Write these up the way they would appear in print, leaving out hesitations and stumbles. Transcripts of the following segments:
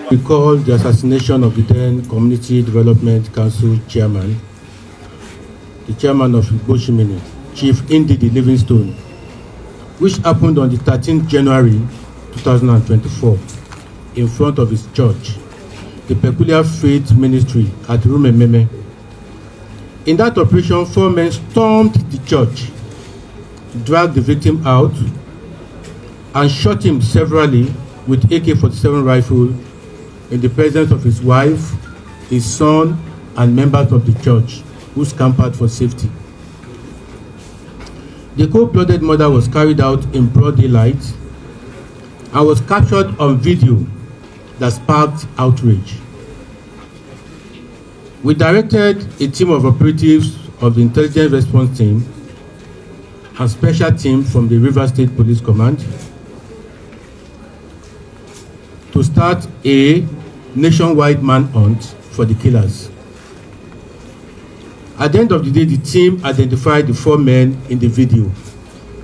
We call the assassination of the then Community Development Council chairman, the chairman of Boshimini, Chief Ndidi Livingstone, which happened on the 13th January 2024 in front of his church, the Peculiar Faith Ministry at Rumememe. In that operation, 4 men stormed the church, dragged the victim out, and shot him severally with AK-47 rifle in the presence of his wife, his son, and members of the church who scampered for safety. The cold-blooded murder was carried out in broad daylight and was captured on video that sparked outrage. We directed a team of operatives of the Intelligence Response Team and special team from the Rivers State Police Command to start a nationwide manhunt for the killers. At the end of the day, the team identified the 4 men in the video.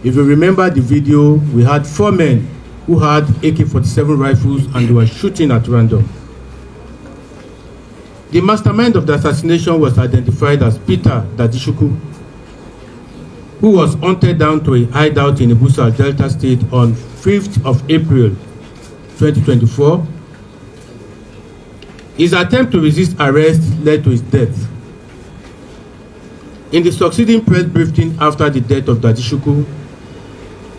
If you remember the video, we had 4 men who had AK-47 rifles and they were shooting at random. The mastermind of the assassination was identified as Peter Dadishuku, who was hunted down to a hideout in Ibusa, Delta State on 5th of April 2024. His attempt to resist arrest led to his death. In the succeeding press briefing after the death of Dadishuku,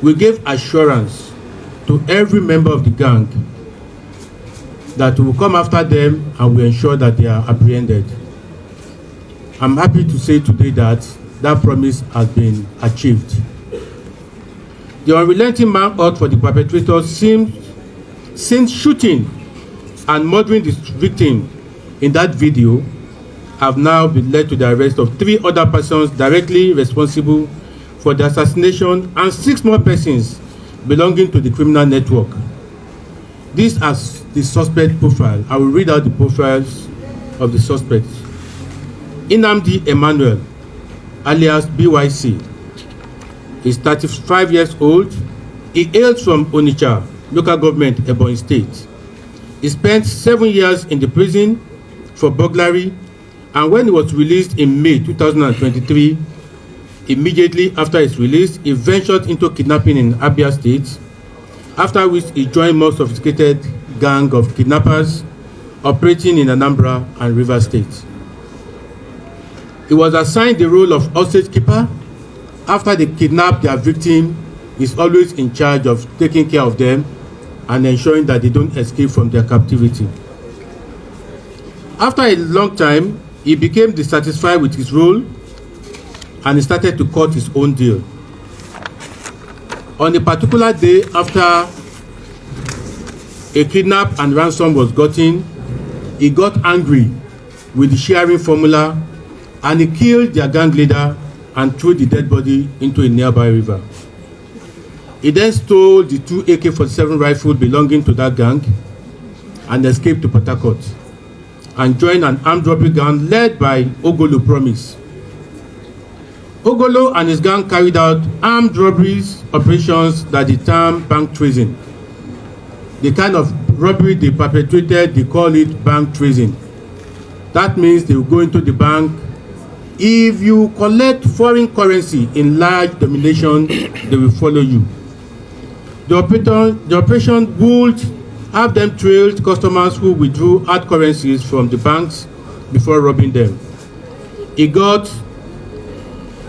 we gave assurance to every member of the gang that we will come after them and we ensure that they are apprehended. I'm happy to say today that that promise has been achieved. The unrelenting manhunt for the perpetrators since shooting and murdering the victim in that video have now been led to the arrest of 3 other persons directly responsible for the assassination and 6 more persons belonging to the criminal network. This is the suspect profile. I will read out the profiles of the suspects. Inamdi Emmanuel, alias BYC, is 35 years old. He hails from Onitsha, local government, Ebonyi State. He spent 7 years in the prison for burglary, and when he was released in May 2023, immediately after his release, he ventured into kidnapping in Abia State, after which he joined more sophisticated gang of kidnappers operating in Anambra and Rivers State. He was assigned the role of hostage keeper. After they kidnap their victim, he's always in charge of taking care of them and ensuring that they don't escape from their captivity. After a long time, he became dissatisfied with his role and he started to cut his own deal. On a particular day, after a kidnap and ransom was gotten, he got angry with the sharing formula and he killed their gang leader and threw the dead body into a nearby river. He then stole the 2 AK-47 rifles belonging to that gang and escaped to Port Harcourt and joined an armed robbery gang led by Ogolo Promise. Ogolo and his gang carried out armed robberies operations that they term bank tracing. The kind of robbery they perpetrated, they call it bank tracing. That means they will go into the bank. If you collect foreign currency in large denomination, they will follow you. The operation would have them trailed customers who withdrew hard currencies from the banks before robbing them. He got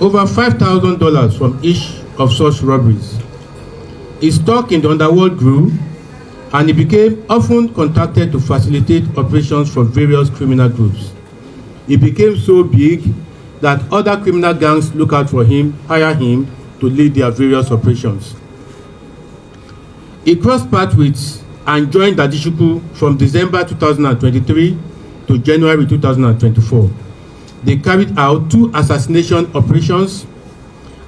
over $5,000 from each of such robberies. His stock in the underworld grew, and he became often contracted to facilitate operations for various criminal groups. He became so big that other criminal gangs look out for him, hire him to lead their various operations. He crossed paths with and joined Dadishuku from December 2023 to January 2024. They carried out 2 assassination operations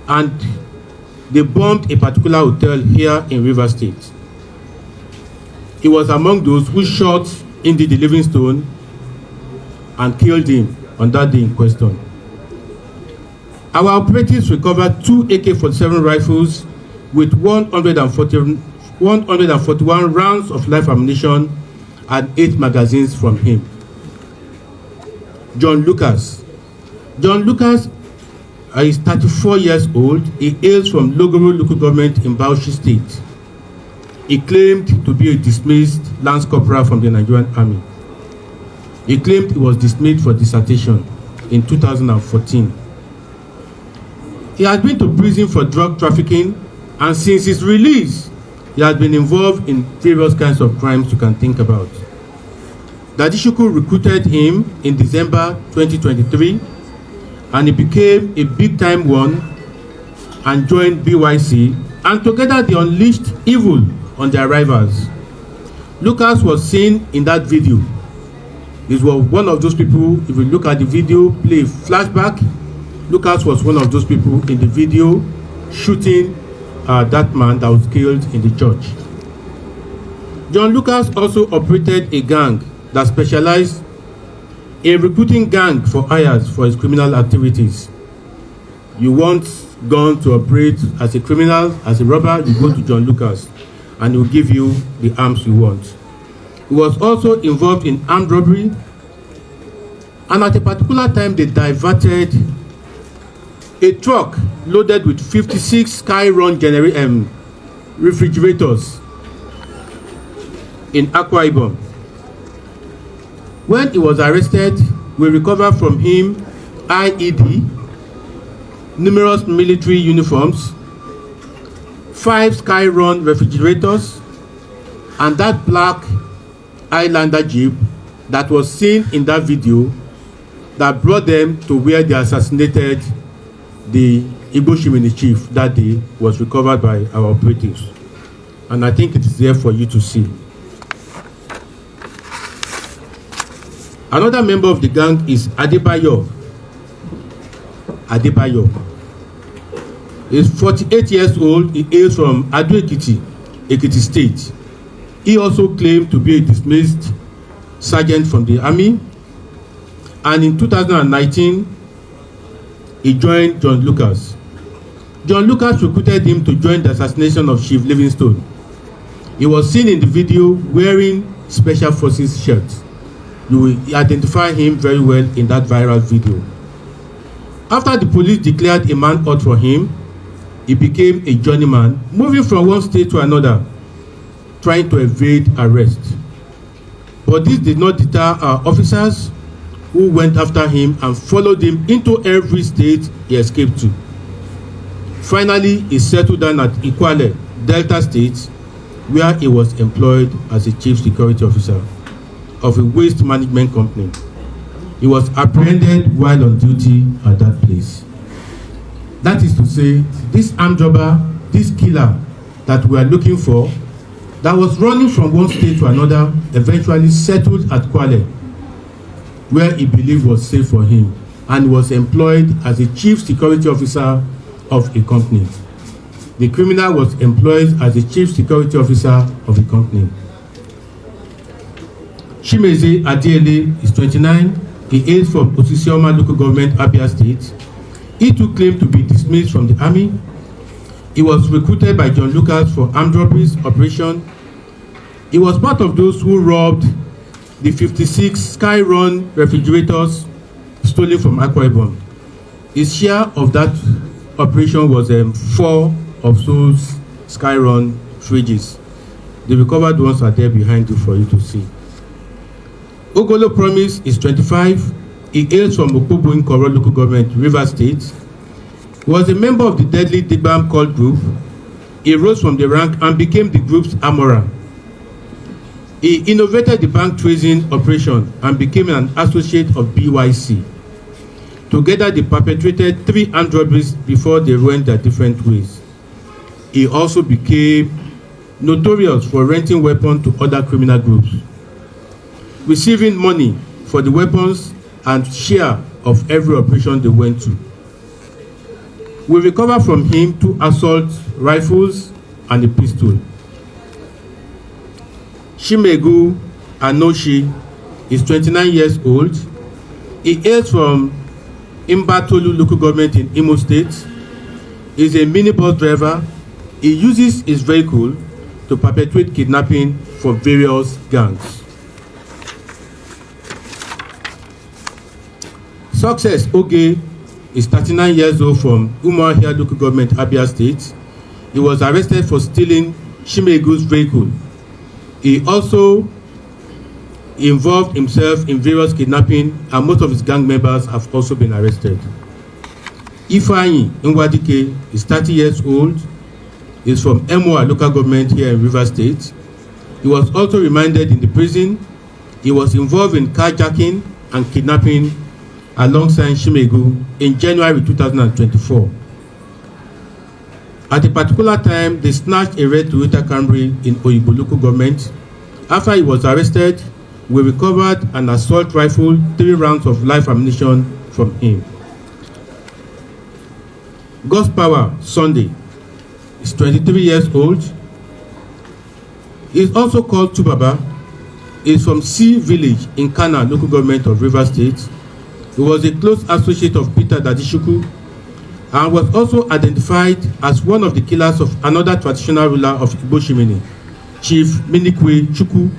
and they bombed a particular hotel here in Rivers State. He was among those who shot Ndidi Livingstone and killed him on that day in question. Our operatives recovered 2 AK-47 rifles with 141 rounds of live ammunition and 8 magazines from him. John Lucas. John Lucas is 34 years old. He hails from Logoro local government in Bauchi State. He claimed to be a dismissed Lance Corporal from the Nigerian Army. He claimed he was dismissed for desertion in 2014. He has been to prison for drug trafficking, and since his release, he has been involved in various kinds of crimes you can think about. Dadishuku recruited him in December 2023, and he became a big-time one and joined BYC, and together they unleashed evil on their rivals. Lucas was seen in that video. He was one of those people. If you look at the video, play flashback, Lucas was one of those people in the video shooting that man that was killed in the church. John Lucas also operated a gang that specialized in recruiting gang for hires for his criminal activities. You want gun to operate as a criminal, as a robber, you go to John Lucas and he will give you the arms you want. He was also involved in armed robbery, and at a particular time they diverted a truck loaded with 56 Skyron refrigerators in Akwa Ibom. When he was arrested, we recovered from him IED, numerous military uniforms, 5 Skyron refrigerators, and that black Highlander Jeep that was seen in that video that brought them to where they assassinated the Igbo Shimini chief that day was recovered by our operatives. And I think it is there for you to see. Another member of the gang is Adebayo. He is 48 years old. He hails from Ado-Ekiti, Ekiti State. He also claimed to be a dismissed sergeant from the army. And in 2019, he joined John Lucas. John Lucas recruited him to join the assassination of Chief Livingstone. He was seen in the video wearing Special Forces shirts. You will identify him very well in that viral video. After the police declared a manhunt for him, he became a journeyman, moving from one state to another, trying to evade arrest. But this did not deter our officers, who went after him and followed him into every state he escaped to. Finally, he settled down at Ikwale, Delta State, where he was employed as a chief security officer of a waste management company. He was apprehended while on duty at that place. That is to say, this armed robber, this killer that we are looking for, that was running from one state to another, eventually settled at Kwale, where he believed was safe for him, and was employed as a chief security officer of a company. The criminal was employed as a chief security officer of a company. Chimeze Adiele is 29. He hails from Osisioma local government, Abia State. He too claimed to be dismissed from the army. He was recruited by John Lucas for armed robberies operation. He was part of those who robbed the 56 Skyron refrigerators stolen from Akwa Ibom. His share of that operation was 4 of those Skyron fridges. The recovered ones are there behind you for you to see. Ogolo Promise is 25. He hails from Okpobo in Koro local government, Rivers State. He was a member of the deadly Digbam cult group. He rose from the rank and became the group's armorer. He innovated the bank tracing operation and became an associate of BYC. Together, they perpetrated 3 armed robberies before they went their different ways. He also became notorious for renting weapons to other criminal groups, receiving money for the weapons and share of every operation they went to. We recovered from him 2 assault rifles and a pistol. Shimegu Anoshi is 29 years old. He hails from Imbatolu local government in Imo State. He is a minibus driver. He uses his vehicle to perpetrate kidnapping for various gangs. Success Oge is 39 years old from Umuahia local government, Abia State. He was arrested for stealing Chimegu's vehicle. He also involved himself in various kidnapping, and most of his gang members have also been arrested. Ifeanyi Nwadike is 30 years old. He is from Emoa local government here in Rivers State. He was also remanded in the prison. He was involved in carjacking and kidnapping alongside Chimegu in January 2024. At a particular time, they snatched a red Toyota Camry in Oyibo local government. After he was arrested, we recovered an assault rifle, 3 rounds of live ammunition from him. God's Power Sunday is 23 years old. He is also called Tubaba. He is from C Village in Kana local government of Rivers State. He was a close associate of Peter Dadishuku and was also identified as one of the killers of another traditional ruler of Igbo Shimini, Chief Minikwe Chukwu,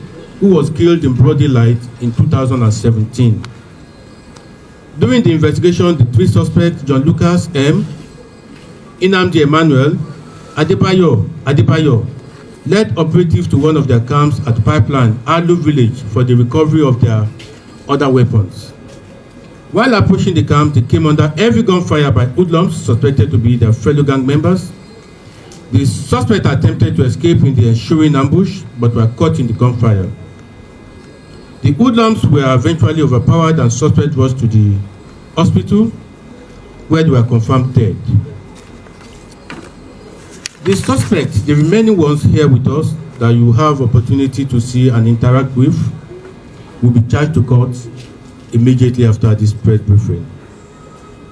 who was killed in broad daylight in 2017. During the investigation, the 3 suspects, John Lucas M., Inamdi Emmanuel, Adebayo, led operatives to one of their camps at Pipeline, Alu Village, for the recovery of their other weapons. While approaching the camp, they came under heavy gunfire by hoodlums suspected to be their fellow gang members. The suspect attempted to escape in the ensuing ambush, but were caught in the gunfire. The hoodlums were eventually overpowered and suspect rushed to the hospital, where they were confirmed dead. The suspects, the remaining ones here with us that you have opportunity to see and interact with, will be charged to court immediately after this press briefing.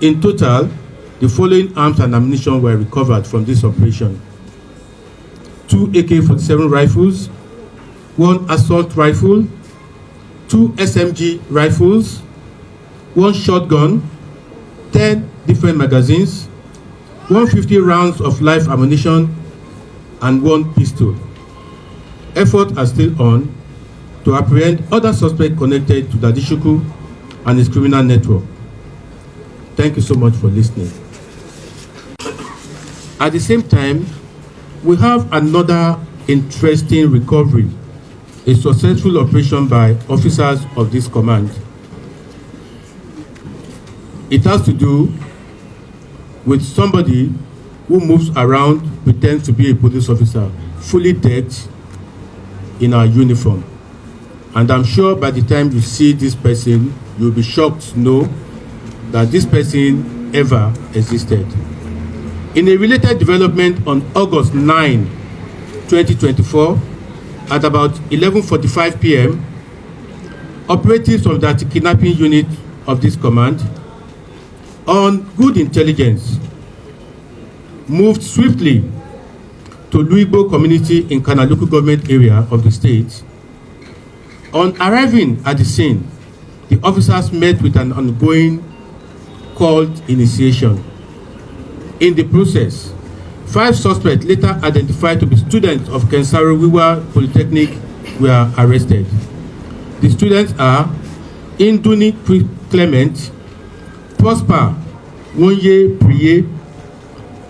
In total, the following arms and ammunition were recovered from this operation: 2 AK-47 rifles, 1 assault rifle, 2 SMG rifles, 1 shotgun, 10 different magazines, 150 rounds of live ammunition, and 1 pistol. Efforts are still on to apprehend other suspects connected to Dadishuku and his criminal network. Thank you so much for listening. At the same time, we have another interesting recovery, a successful operation by officers of this command. It has to do with somebody who moves around, pretends to be a police officer, fully decked in our uniform. And I'm sure by the time you see this person, you'll be shocked to know that this person ever existed. In a related development on August 9, 2024, at about 11:45 p.m., operatives from the anti-kidnapping unit of this command, on good intelligence, moved swiftly to Luigbo community in Kana local government area of the state. On arriving at the scene, the officers met with an ongoing cult initiation. In the process, 5 suspects, later identified to be students of Kensaro Wiwa Polytechnic, were arrested. The students are Induni Clement, Prosper Wonye Priye,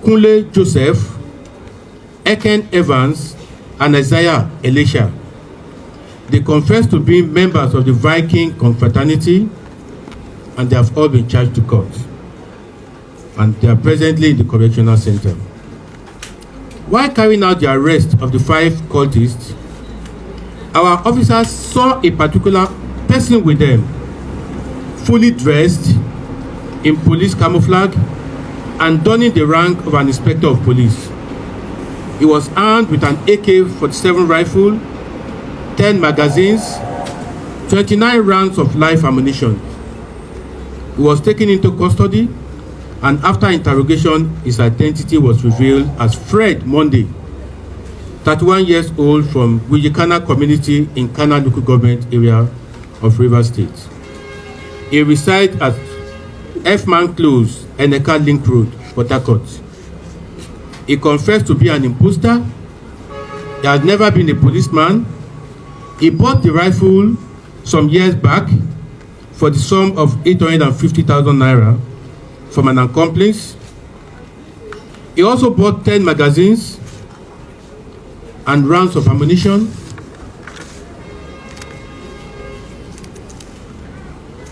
Kunle Joseph, Eken Evans, and Isaiah Elisha. They confessed to being members of the Viking confraternity, and they have all been charged to court. And they are presently in the correctional center. While carrying out the arrest of the 5 cultists, our officers saw a particular person with them, fully dressed in police camouflage and donning the rank of an inspector of police. He was armed with an AK-47 rifle, 10 magazines, 29 rounds of live ammunition. He was taken into custody, and after interrogation, his identity was revealed as Fred Monday, 31 years old from Gujikana community in Kana local government area of Rivers State. He resides at F-Man Close, Eneka Link Road, Port Harcourt. He confessed to be an imposter. He has never been a policeman. He bought the rifle some years back for the sum of 850,000 naira from an accomplice. He also bought 10 magazines and rounds of ammunition.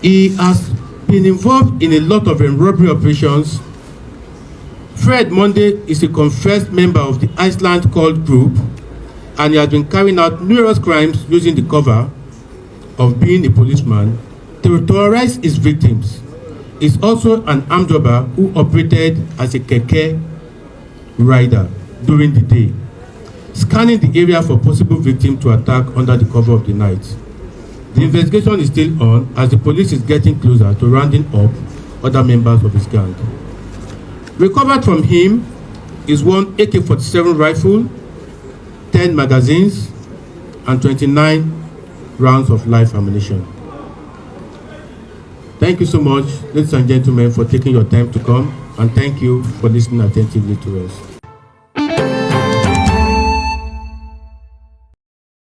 He has been involved in a lot of robbery operations. Fred Monday is a confessed member of the Iceland Cult Group, and he has been carrying out numerous crimes using the cover of being a policeman to terrorize his victims. He is also an armed robber who operated as a keke rider during the day, scanning the area for possible victims to attack under the cover of the night. The investigation is still on as the police is getting closer to rounding up other members of his gang. Recovered from him is one AK-47 rifle, 10 magazines, and 29 rounds of live ammunition. Thank you so much, ladies and gentlemen, for taking your time to come, and thank you for listening attentively to us.